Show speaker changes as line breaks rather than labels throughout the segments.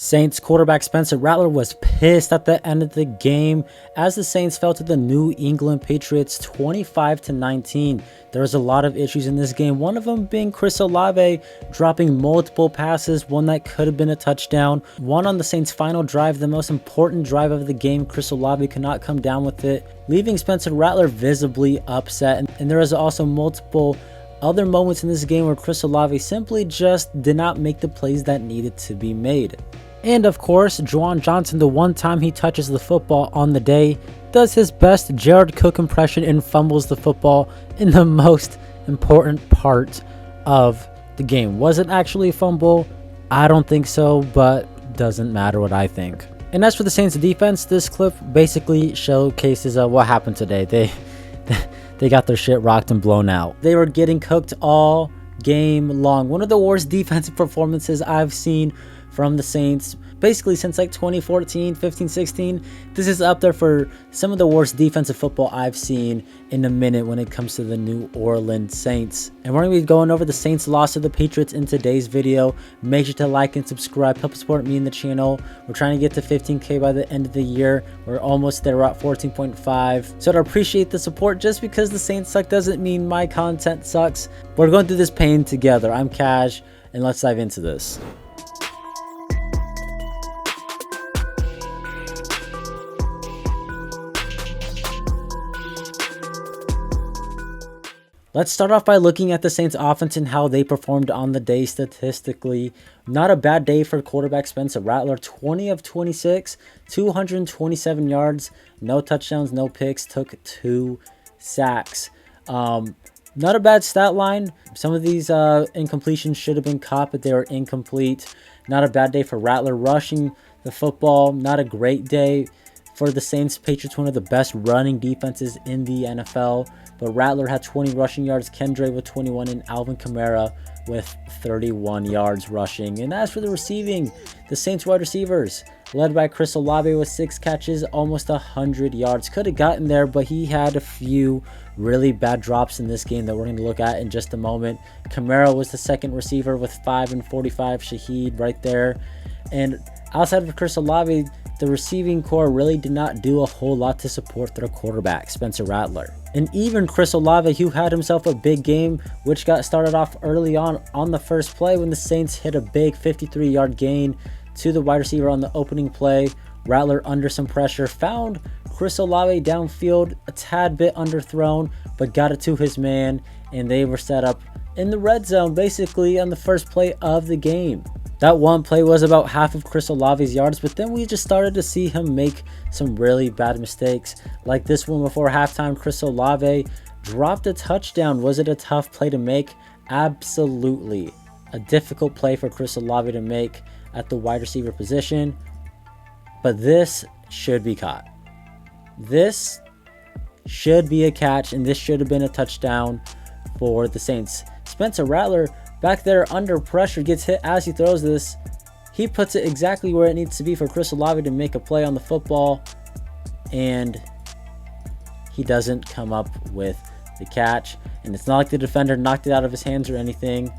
Saints quarterback Spencer Rattler was pissed at the end of the game as the Saints fell to the New England Patriots 25-19. There was a lot of issues in this game, one of them being Chris Olave dropping multiple passes, one that could have been a touchdown, one on the Saints' final drive, the most important drive of the game. Chris Olave could not come down with it, leaving Spencer Rattler visibly upset. And there was also multiple other moments in this game where Chris Olave simply just did not make the plays that needed to be made. And of course, Juwan Johnson, the one time he touches the football on the day, does his best Jared Cook impression and fumbles the football in the most important part of the game. Was it actually a fumble? I don't think so, but doesn't matter what I think. And as for the Saints defense, this clip basically showcases what happened today. They got their shit rocked and blown out. They were getting cooked all game long. One of the worst defensive performances I've seen from the Saints basically since like 2014, 15, 16. This is up there for some of the worst defensive football I've seen in a minute when it comes to the New Orleans Saints. And we're going to be going over the Saints loss to the Patriots in today's video. Make sure to like and subscribe, help support me in the channel. We're trying to get to 15K by the end of the year. We're almost there, we're at 14.5. So I'd appreciate the support. Just because the Saints suck doesn't mean my content sucks. We're going through this pain together. I'm Kaj, and let's dive into this. Let's start off by looking at the Saints offense and how they performed on the day statistically. Not a bad day for quarterback Spencer Rattler. 20 of 26, 227 yards, no touchdowns, no picks, took 2 sacks. Not a bad stat line. Some of these incompletions should have been caught, but they were incomplete. Not a bad day for Rattler rushing the football. Not a great day for the Saints. Patriots, one of the best running defenses in the NFL. But Rattler had 20 rushing yards, Kendra with 21, and Alvin Kamara with 31 yards rushing. And as for the receiving, the Saints wide receivers, led by Chris Olave with 6 catches, almost 100 yards. Could have gotten there, but he had a few really bad drops in this game that we're going to look at in just a moment. Kamara was the second receiver with 5 and 45. Shaheed right there. And outside of Chris Olave, the receiving core really did not do a whole lot to support their quarterback, Spencer Rattler. And even Chris Olave, who had himself a big game, which got started off early on the first play when the Saints hit a big 53-yard gain to the wide receiver on the opening play. Rattler under some pressure, found Chris Olave downfield, a tad bit underthrown, but got it to his man, and they were set up in the red zone basically on the first play of the game. That one play was about half of Chris Olave's yards, but then we just started to see him make some really bad mistakes. Like this one before halftime, Chris Olave dropped a touchdown. Was it a tough play to make? Absolutely. A difficult play for Chris Olave to make at the wide receiver position. But this should be caught. This should be a catch, and this should have been a touchdown for the Saints. Spencer Rattler, back there under pressure, gets hit as he throws this. He puts it exactly where it needs to be for Chris Olave to make a play on the football. And he doesn't come up with the catch. And it's not like the defender knocked it out of his hands or anything.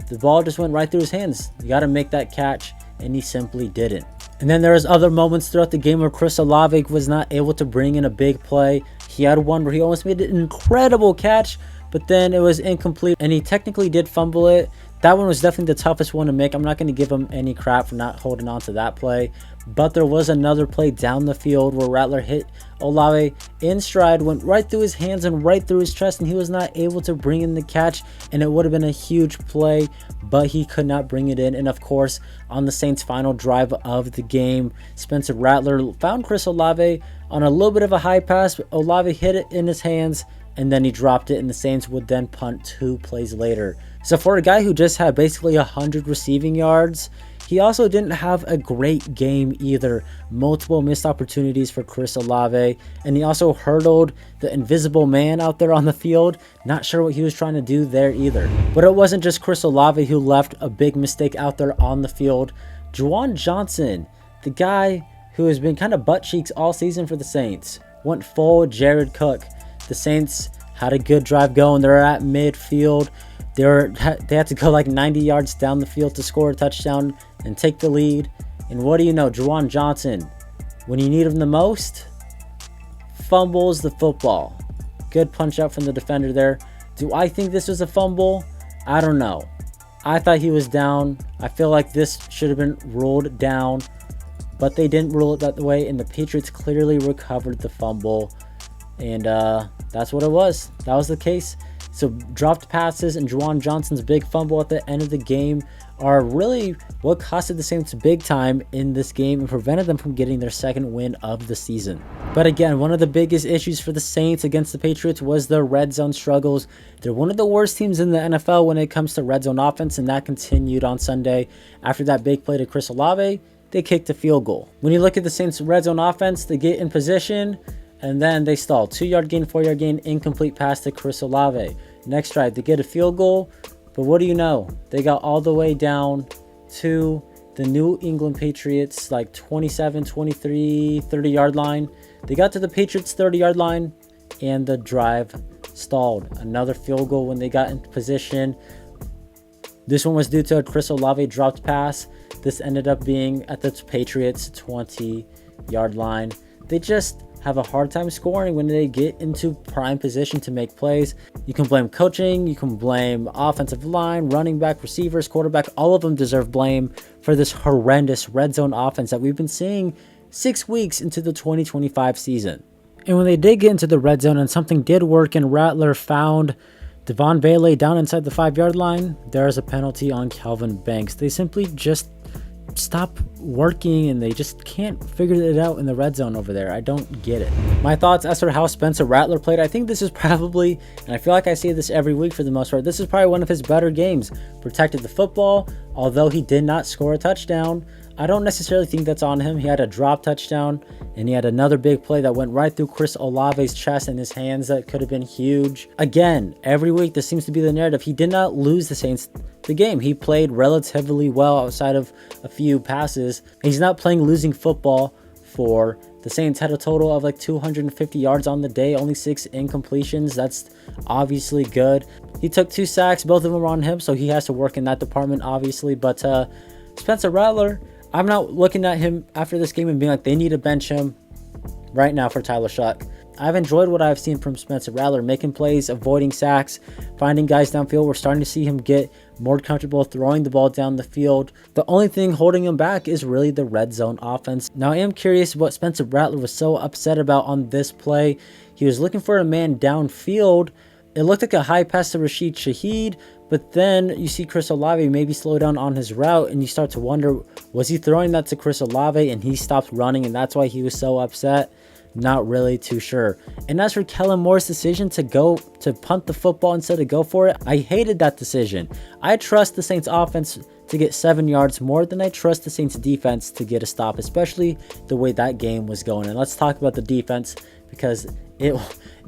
The ball just went right through his hands. You got to make that catch, and he simply didn't. And then there was other moments throughout the game where Chris Olave was not able to bring in a big play. He had one where he almost made an incredible catch, but then it was incomplete, and he technically did fumble it. That one was definitely the toughest one to make. I'm not going to give him any crap for not holding on to that play. But there was another play down the field where Rattler hit Olave in stride, went right through his hands and right through his chest, and he was not able to bring in the catch, and it would have been a huge play, but he could not bring it in. And of course, on the Saints' final drive of the game, Spencer Rattler found Chris Olave on a little bit of a high pass. Olave hit it in his hands, and then he dropped it, and the Saints would then punt 2 plays later. So for a guy who just had basically 100 receiving yards, he also didn't have a great game either. Multiple missed opportunities for Chris Olave, and he also hurdled the invisible man out there on the field. Not sure what he was trying to do there either. But it wasn't just Chris Olave who left a big mistake out there on the field. Juwan Johnson, the guy who has been kind of butt cheeks all season for the Saints, went full Jared Cook. The Saints had a good drive going. They're at midfield. They had to go like 90 yards down the field to score a touchdown and take the lead. And what do you know? Juwan Johnson, when you need him the most, fumbles the football. Good punch out from the defender there. Do I think this was a fumble? I don't know. I thought he was down. I feel like this should have been ruled down, but they didn't rule it that way, and the Patriots clearly recovered the fumble, and that's what it was. That was the case. So dropped passes and Juwan Johnson's big fumble at the end of the game are really what costed the Saints big time in this game and prevented them from getting their second win of the season. But again, one of the biggest issues for the Saints against the Patriots was their red zone struggles. They're one of the worst teams in the NFL when it comes to red zone offense, and that continued on Sunday. After that big play to Chris Olave, they kicked a field goal. When you look at the Saints red zone offense, they get in position, and then they stall. 2-yard gain, 4-yard gain, incomplete pass to Chris Olave. Next drive, they get a field goal, but what do you know? They got all the way down to the New England Patriots, like 27, 23, 30-yard line. They got to the Patriots 30-yard line, and the drive stalled. Another field goal when they got in position. This one was due to a Chris Olave dropped pass. This ended up being at the Patriots 20-yard line. They just have a hard time scoring when they get into prime position to make plays. You can blame coaching, you can blame offensive line, running back, receivers, quarterback. All of them deserve blame for this horrendous red zone offense that we've been seeing 6 weeks into the 2025 season. And when they did get into the red zone and something did work and Rattler found Devon Bailey down inside the 5-yard line, there's a penalty on Calvin Banks. They simply just stop working and they just can't figure it out in the red zone over there. I don't get it. My thoughts as for how Spencer Rattler played, I think this is probably, and I feel like I say this every week for the most part, this is probably one of his better games. Protected the football, although he did not score a touchdown. I don't necessarily think that's on him. He had a drop touchdown, and he had another big play that went right through Chris Olave's chest and his hands that could have been huge. Again, every week this seems to be the narrative. He did not lose the Saints the game. He played relatively well outside of a few passes. He's not playing losing football for the Saints. Had a total of like 250 yards on the day, only 6 incompletions. That's obviously good. He took 2 sacks, both of them were on him, so he has to work in that department, obviously. But Spencer Rattler, I'm not looking at him after this game and being like, they need to bench him right now for Tyler Shuck. I've enjoyed what I've seen from Spencer Rattler, making plays, avoiding sacks, finding guys downfield. We're starting to see him get more comfortable throwing the ball down the field. The only thing holding him back is really the red zone offense. Now, I am curious what Spencer Rattler was so upset about on this play. He was looking for a man downfield. It looked like a high pass to Rashid Shaheed, but then you see Chris Olave maybe slow down on his route, and you start to wonder, was he throwing that to Chris Olave and he stopped running and that's why he was so upset? Not really too sure. And as for Kellen Moore's decision to punt the football instead of go for it, I hated that decision. I trust the Saints offense to get 7 yards more than I trust the Saints defense to get a stop, especially the way that game was going. And let's talk about the defense because it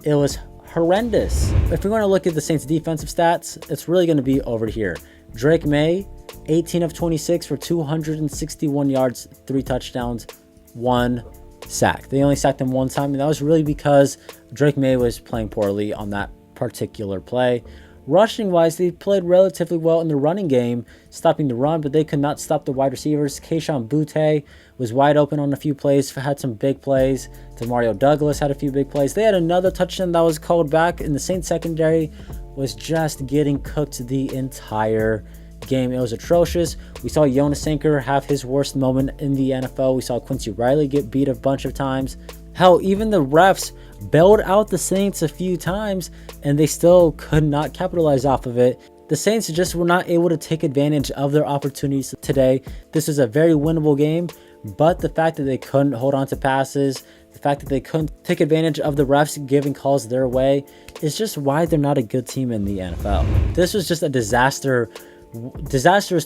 was horrendous. If we're going to look at the Saints defensive stats, it's really going to be over here. Drake Maye, 18 of 26 for 261 yards, 3 touchdowns, 1 sack. They only sacked him 1 time, and that was really because Drake Maye was playing poorly on that particular play. Rushing wise, they played relatively well in the running game, stopping the run, but they could not stop the wide receivers. Kayshon Boutte was wide open on a few plays, had some big plays. Demario Douglas had a few big plays. They had another touchdown that was called back, and the Saints secondary was just getting cooked the entire game. It was atrocious. We saw Jonas Sanker have his worst moment in the NFL. We saw Quincy Riley get beat a bunch of times. Hell, even the refs bailed out the Saints a few times and they still could not capitalize off of it. The Saints just were not able to take advantage of their opportunities today. This was a very winnable game, but the fact that they couldn't hold on to passes, the fact that they couldn't take advantage of the refs giving calls their way is just why they're not a good team in the NFL. This was just a disastrous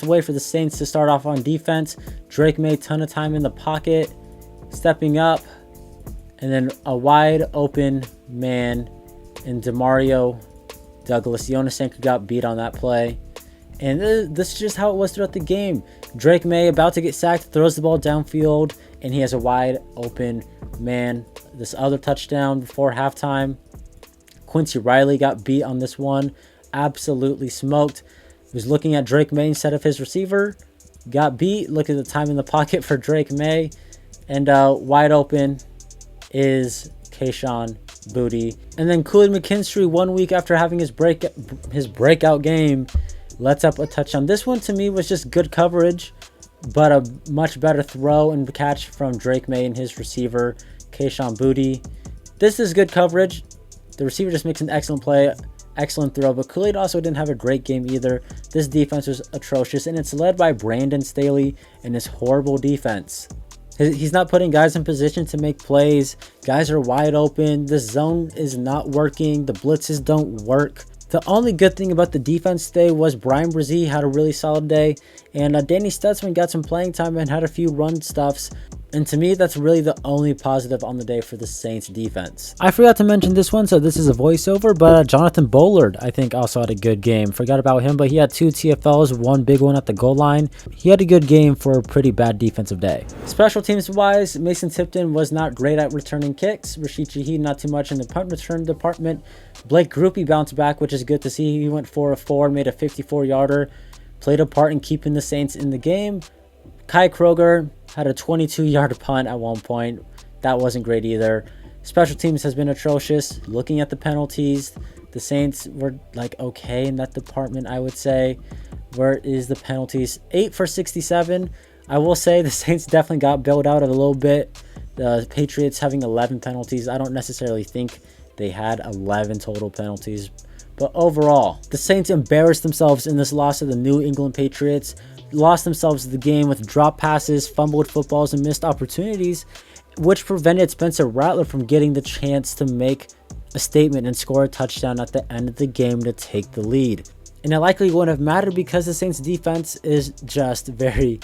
way for the Saints to start off on defense. Drake made a ton of time in the pocket, stepping up, and then a wide open man in Demario Douglas. Jonas Sanker got beat on that play. And this is just how it was throughout the game. Drake Maye about to get sacked, throws the ball downfield, and he has a wide open man. This other touchdown before halftime, Quincy Riley got beat on this one. Absolutely smoked. He was looking at Drake Maye instead of his receiver. got beat. Look at the time in the pocket for Drake Maye. And wide open is Kayshon Boutte. And then Kool-Aid McKinstry, 1 week after having his breakout game, lets up a touchdown. This one to me was just good coverage, but a much better throw and catch from Drake Maye and his receiver, Kayshon Boutte. This is good coverage. The receiver just makes an excellent play, excellent throw, but Kool-Aid also didn't have a great game either. This defense was atrocious, and it's led by Brandon Staley and his horrible defense. He's not putting guys in position to make plays. Guys are wide open. The zone is not working. The blitzes don't work. The only good thing about the defense today was Brian Brzee had a really solid day, and Danny Stutzman got some playing time and had a few run stuffs. And to me, that's really the only positive on the day for the Saints defense. I forgot to mention this one, so this is a voiceover, but Jonathan Bullard, I think, also had a good game. Forgot about him, but he had 2 TFLs, 1 big one at the goal line. He had a good game for a pretty bad defensive day. Special teams-wise, Mason Tipton was not great at returning kicks. Rashid Shaheed, not too much in the punt return department. Blake Grupe bounced back, which is good to see. He went 4 of 4, made a 54-yarder, played a part in keeping the Saints in the game. Kai Kroger had a 22-yard punt at one point. That wasn't great either. Special teams has been atrocious. Looking at the penalties, the Saints were like okay in that department, I would say. Where is the penalties? 8 for 67. I will say the Saints definitely got bailed out a little bit. The Patriots having 11 penalties. I don't necessarily think they had 11 total penalties. But overall, the Saints embarrassed themselves in this loss to the New England Patriots. Lost themselves the game with drop passes, fumbled footballs, and missed opportunities, which prevented Spencer Rattler from getting the chance to make a statement and score a touchdown at the end of the game to take the lead. And it likely wouldn't have mattered because the Saints defense is just very,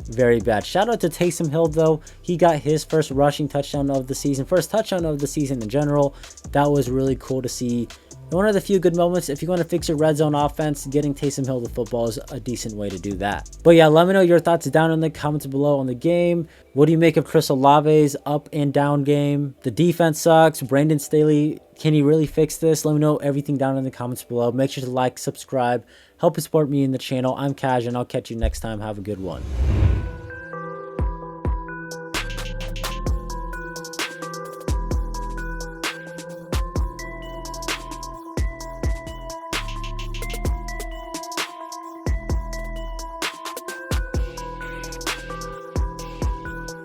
very bad. Shout out to Taysom Hill though. He got his first rushing touchdown of the season, first touchdown of the season in general. That was really cool to see. One of the few good moments. If you want to fix your red zone offense, getting Taysom Hill the football is a decent way to do that. But yeah, let me know your thoughts down in the comments below on the game. What do you make of Chris Olave's up and down game? The defense sucks. Brandon Staley, can he really fix this? Let me know everything down in the comments below. Make sure to like, subscribe, help support me in the channel. I'm KAJ, and I'll catch you next time. Have a good one.